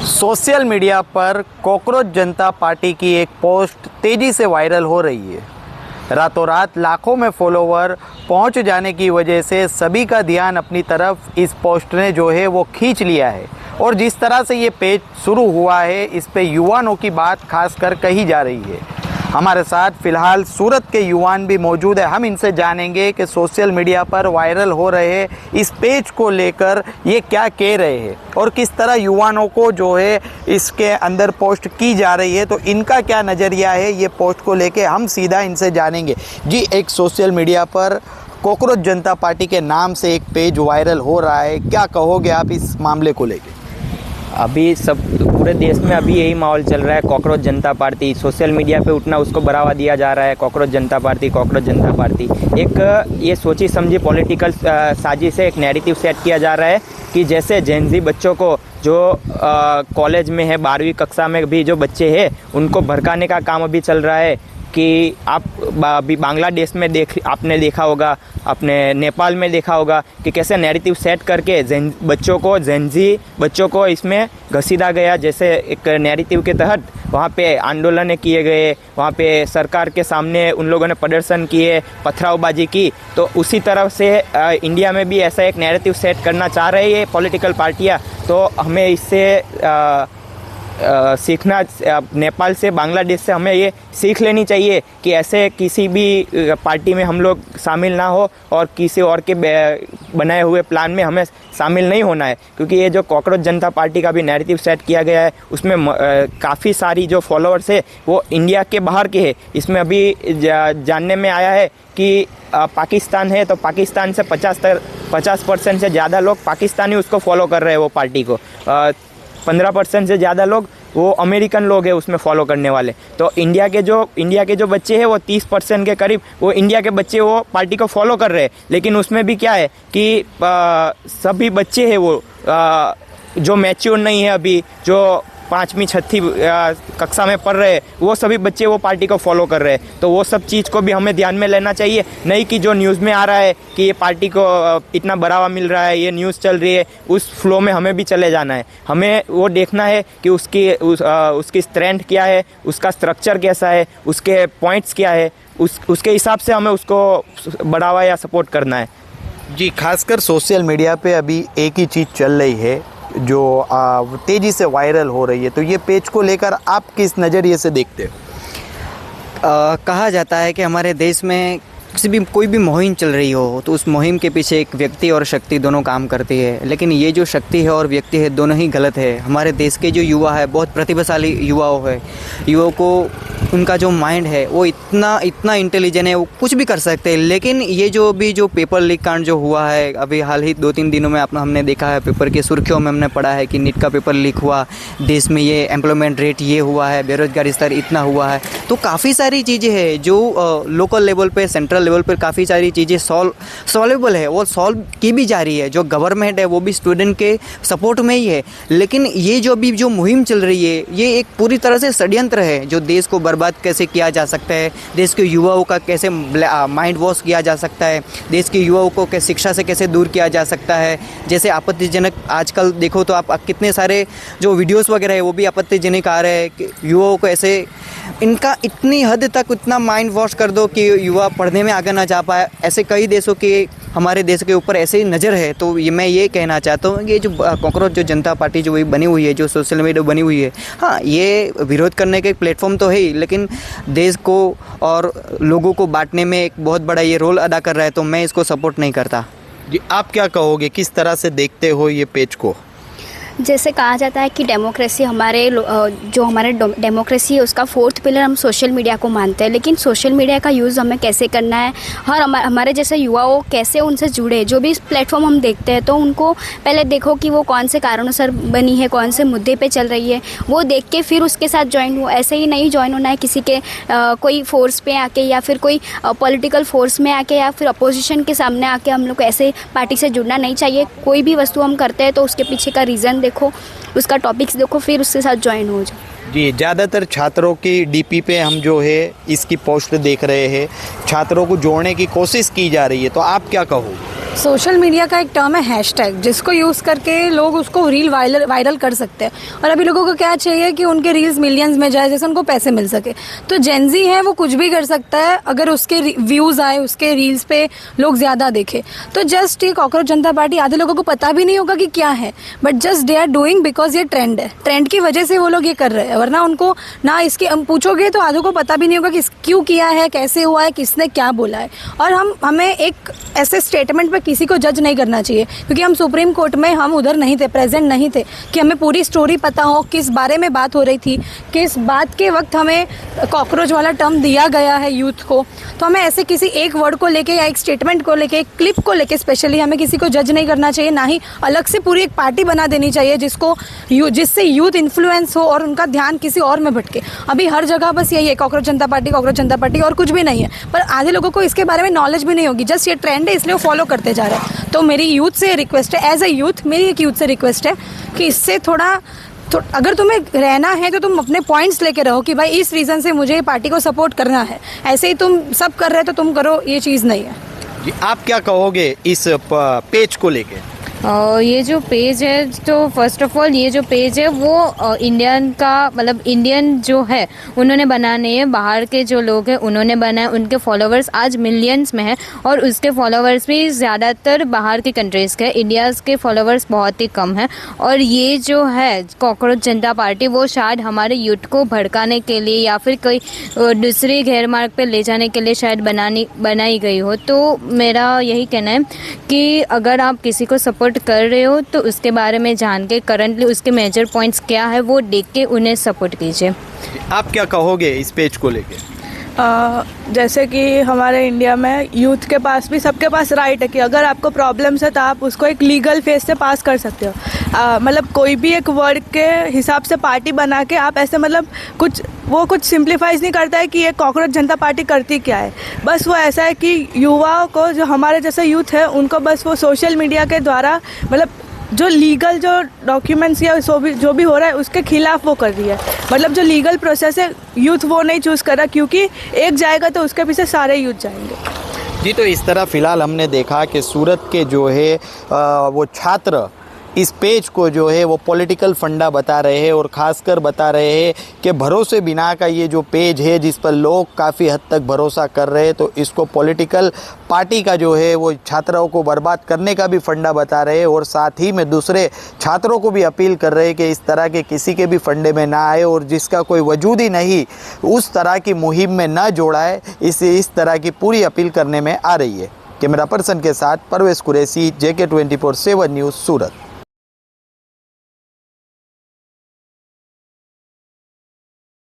Social media पर cockroach जनता party की एक पोस्ट तेज़ी से वायरल हो रही है। रातों रात लाखों में फॉलोवर पहुंच जाने की वजह से सभी का ध्यान अपनी तरफ इस पोस्ट ने जो है वो खींच लिया है। और जिस तरह से ये पेज शुरू हुआ है, इस पे युवाओं की बात खासकर कही जा रही है। हमारे साथ फ़िलहाल सूरत के युवान भी मौजूद है। हम इनसे जानेंगे कि सोशल मीडिया पर वायरल हो रहे इस पेज को लेकर ये क्या कह रहे हैं और किस तरह युवाओं को जो है इसके अंदर पोस्ट की जा रही है। तो इनका क्या नज़रिया है ये पोस्ट को लेके, हम सीधा इनसे जानेंगे। जी, एक सोशल मीडिया पर कॉकरोच जनता पार्टी के नाम से एक पेज वायरल हो रहा है, क्या कहोगे आप इस मामले को लेके? अभी सब पूरे देश में अभी यही माहौल चल रहा है। कॉकरोच जनता पार्टी सोशल मीडिया पे उठना, उसको बढ़ावा दिया जा रहा है। कॉकरोच जनता पार्टी, कॉकरोच जनता पार्टी। एक ये सोची समझी पॉलिटिकल साजिश से एक नैरेटिव सेट किया जा रहा है कि जैसे जेनजी बच्चों को जो कॉलेज में है, 12वीं कक्षा में भी जो बच्चे हैं, उनको भड़काने का काम अभी चल रहा है। कि आप अभी बांग्लादेश में आपने देखा होगा, अपने नेपाल में देखा होगा कि कैसे नैरेटिव सेट करके जेनजी बच्चों को इसमें घसीटा गया। जैसे एक नैरेटिव के तहत वहाँ पे आंदोलन किए गए, वहाँ पे सरकार के सामने उन लोगों ने प्रदर्शन किए, पथरावबाजी की। तो उसी तरह से इंडिया में भी ऐसा एक नैरेटिव सेट करना चाह रही है पॉलिटिकल पार्टियाँ। तो हमें इससे सीखना, नेपाल से, बांग्लादेश से हमें ये सीख लेनी चाहिए कि ऐसे किसी भी पार्टी में हम लोग शामिल ना हो और किसी और के बनाए हुए प्लान में हमें शामिल नहीं होना है। क्योंकि ये जो कॉकरोच जनता पार्टी का भी नैरेटिव सेट किया गया है, उसमें काफ़ी सारी जो फॉलोअर्स है वो इंडिया के बाहर के हैं। इसमें अभी जानने में आया है कि पाकिस्तान है तो पाकिस्तान से 50% से ज़्यादा लोग पाकिस्तानी उसको फॉलो कर रहे हैं, वो पार्टी को। 15% से ज़्यादा लोग वो अमेरिकन लोग हैं उसमें फॉलो करने वाले। तो इंडिया के जो बच्चे हैं वो 30% के करीब वो इंडिया के बच्चे वो पार्टी को फॉलो कर रहे हैं। लेकिन उसमें भी क्या है कि सभी बच्चे हैं वो जो मैच्योर नहीं है, अभी जो 5वीं 6वीं कक्षा में पढ़ रहे हैं, वो सभी बच्चे वो पार्टी को फॉलो कर रहे हैं। तो वो सब चीज़ को भी हमें ध्यान में लेना चाहिए। नहीं कि जो न्यूज़ में आ रहा है कि ये पार्टी को इतना बढ़ावा मिल रहा है, ये न्यूज़ चल रही है, उस फ्लो में हमें भी चले जाना है। हमें वो देखना है कि उसकी स्ट्रेंथ क्या है, उसका स्ट्रक्चर कैसा है, उसके पॉइंट्स क्या है, उसके हिसाब से हमें उसको बढ़ावा या सपोर्ट करना है। जी, खासकर सोशल मीडिया पे अभी एक ही चीज़ चल रही है जो तेज़ी से वायरल हो रही है। तो ये पेज को लेकर आप किस नज़रिए से देखते हो? कहा जाता है कि हमारे देश में कोई भी मुहिम चल रही हो तो उस मुहिम के पीछे एक व्यक्ति और शक्ति दोनों काम करती है। लेकिन ये जो शक्ति है और व्यक्ति है, दोनों ही गलत है। हमारे देश के जो युवा है, बहुत प्रतिभाशाली युवाओं है, युवाओं को उनका जो माइंड है वो इतना इंटेलिजेंट है, वो कुछ भी कर सकते हैं। लेकिन ये जो पेपर लीक कांड जो हुआ है अभी हाल ही 2-3 दिनों में हमने देखा है, पेपर की सुर्खियों में हमने पढ़ा है कि नीट का पेपर लीक हुआ, देश में ये एम्प्लॉयमेंट रेट ये हुआ है, बेरोजगारी स्तर इतना हुआ है। तो काफ़ी सारी चीज़ें हैं जो लोकल लेवल पे, सेंट्रल लेवल पर काफ़ी सारी चीज़ें सॉल्वेबल है, वो सॉल्व की भी जा रही है। जो गवर्नमेंट है वो भी स्टूडेंट के सपोर्ट में ही है। लेकिन ये जो मुहिम चल रही है, ये एक पूरी तरह से षड्यंत्र है जो देश को बर्बाद कैसे किया जा सकता है, देश के युवाओं का कैसे माइंड वॉश किया जा सकता है, देश के युवाओं को शिक्षा से कैसे दूर किया जा सकता है। जैसे आपत्तिजनक आजकल देखो तो आप कितने सारे जो वीडियोस वगैरह है वो भी आपत्तिजनक आ रहे हैं कि युवाओं को ऐसे इनका इतनी हद तक इतना माइंड वॉश कर दो कि युवा पढ़ने में आगे ना जा पाए। ऐसे कई देशों के हमारे देश के ऊपर ऐसे ही नज़र है। तो मैं ये कहना चाहता हूँ कि ये जो कॉकरोच जो जनता पार्टी जो बनी हुई है, जो सोशल मीडिया बनी हुई है, हाँ ये विरोध करने का एक प्लेटफॉर्म तो है ही, लेकिन देश को और लोगों को बांटने में एक बहुत बड़ा ये रोल अदा कर रहा है। तो मैं इसको सपोर्ट नहीं करता। जी, आप क्या कहोगे, किस तरह से देखते हो ये पेज को? जैसे कहा जाता है कि डेमोक्रेसी जो हमारे डेमोक्रेसी है उसका 4th पिलर हम सोशल मीडिया को मानते हैं। लेकिन सोशल मीडिया का यूज़ हमें कैसे करना है और हमारे जैसे युवाओं कैसे उनसे जुड़े, जो भी प्लेटफॉर्म हम देखते हैं तो उनको पहले देखो कि वो कौन से कारणों से बनी है, कौन से मुद्दे पे चल रही है, वो देख के फिर उसके साथ ज्वाइन हो। ऐसे ही नहीं ज्वाइन होना है किसी के कोई फोर्स पे आके या फिर कोई पॉलिटिकल फोर्स में आके या फिर अपोजिशन के सामने आके हम लोग को ऐसे पार्टी से जुड़ना नहीं चाहिए। कोई भी वस्तु हम करते हैं तो उसके पीछे का रीज़न देखो, उसका टॉपिक्स देखो, फिर उसके साथ ज्वाइन हो जाओ। जी, ज़्यादातर छात्रों की डीपी पे हम जो है इसकी पोस्ट देख रहे हैं, छात्रों को जोड़ने की कोशिश की जा रही है। तो आप क्या कहो? सोशल मीडिया का एक टर्म है हैशटैग, जिसको यूज़ करके लोग उसको रील वायरल कर सकते हैं। और अभी लोगों को क्या चाहिए कि उनके रील्स मिलियंस में जाए, जैसे उनको पैसे मिल सके। तो जेनजी है, वो कुछ भी कर सकता है अगर उसके व्यूज़ आए, उसके रील्स पे लोग ज़्यादा देखें। तो जस्ट ये कॉकरोच जनता पार्टी, आधे लोगों को पता भी नहीं होगा कि क्या है, but just they are doing because ये ट्रेंड है। ट्रेंड की वजह से वो लोग ये कर रहे हैं, वरना उनको ना इसके पूछोगे तो आधों को पता भी नहीं होगा कि क्यों किया है, कैसे हुआ है, किसने क्या बोला है। और हमें एक ऐसे स्टेटमेंट पे किसी को जज नहीं करना चाहिए, क्योंकि हम सुप्रीम कोर्ट में हम उधर नहीं थे, प्रेजेंट नहीं थे कि हमें पूरी स्टोरी पता हो, किस बारे में बात हो रही थी, किस बात के वक्त हमें कॉकरोच वाला टर्म दिया गया है यूथ को। तो हमें ऐसे किसी एक वर्ड को लेके या एक स्टेटमेंट को लेके, एक क्लिप को लेके स्पेशली हमें किसी को जज नहीं करना चाहिए, ना ही अलग से पूरी एक पार्टी बना देनी चाहिए जिससे यूथ इन्फ्लुएंस हो और उनका ध्यान किसी और में भटके। अभी हर जगह बस यही है, कॉकरोच जनता पार्टी और कुछ भी नहीं है। पर आधे लोगों को इसके बारे में नॉलेज भी नहीं होगी, जस्ट ये ट्रेंड है इसलिए वो फॉलो करते जा रहे हैं। तो मेरी यूथ से रिक्वेस्ट है, एज अ यूथ मेरी एक यूथ से रिक्वेस्ट है कि इससे थोड़ा तो अगर तुम्हें रहना है तो तुम अपने पॉइंट्स लेके रहो कि भाई इस रीज़न से मुझे पार्टी को सपोर्ट करना है। ऐसे ही तुम सब कर रहे हो तो तुम करो, ये चीज़ नहीं है। जी, आप क्या कहोगे इस पेज को लेके? ये जो पेज है, तो फर्स्ट ऑफ ऑल ये जो पेज है वो इंडियन का मतलब इंडियन जो है उन्होंने बना नहीं है, बाहर के जो लोग हैं उन्होंने बनाए। उनके फॉलोवर्स आज मिलियंस में है और उसके फॉलोवर्स भी ज़्यादातर बाहर की कंट्रीज़ के, इंडिया के फॉलोवर्स बहुत ही कम है। और ये जो है कॉकरोच जनता पार्टी, वो शायद हमारे यूथ को भड़काने के लिए या फिर कोई दूसरे गैर मार्ग पर ले जाने के लिए शायद बनाई गई हो। तो मेरा यही कहना है कि अगर आप किसी को सपोर्ट कर रहे हो तो उसके बारे में जान के, करंटली उसके मेजर पॉइंट्स क्या है वो देख के उन्हें सपोर्ट कीजिए। आप क्या कहोगे इस पेज को लेके? जैसे कि हमारे इंडिया में यूथ के पास भी, सबके पास राइट है कि अगर आपको प्रॉब्लम्स है तो आप उसको एक लीगल फेस से पास कर सकते हो। मतलब कोई भी एक वर्ड के हिसाब से पार्टी बना के आप ऐसे मतलब कुछ सिंप्लीफाइज नहीं करता है कि ये कॉकरोच जनता पार्टी करती क्या है। बस वो ऐसा है कि युवाओं को, जो हमारे जैसे यूथ है, उनको बस वो सोशल मीडिया के द्वारा मतलब जो लीगल जो डॉक्यूमेंट्स या जो भी हो रहा है उसके खिलाफ वो कर रही है। मतलब जो लीगल प्रोसेस है यूथ वो नहीं चूज़ कर रहा, क्योंकि एक जाएगा तो उसके पीछे सारे यूथ जाएंगे। जी, तो इस तरह फ़िलहाल हमने देखा कि सूरत के जो है वो छात्र इस पेज को जो है वो पॉलिटिकल फंडा बता रहे हैं और ख़ासकर बता रहे हैं कि भरोसे बिना का ये जो पेज है जिस पर लोग काफ़ी हद तक भरोसा कर रहे हैं, तो इसको पॉलिटिकल पार्टी का जो है वो छात्रों को बर्बाद करने का भी फंडा बता रहे हैं। और साथ ही में दूसरे छात्रों को भी अपील कर रहे हैं कि इस तरह के किसी के भी फंडे में ना आए और जिसका कोई वजूद ही नहीं उस तरह की मुहिम में ना जोड़ाए। इस तरह की पूरी अपील करने में आ रही है। कैमरा पर्सन के साथ परवेज़ कुरैशी, JK 24/7 न्यूज़, सूरत।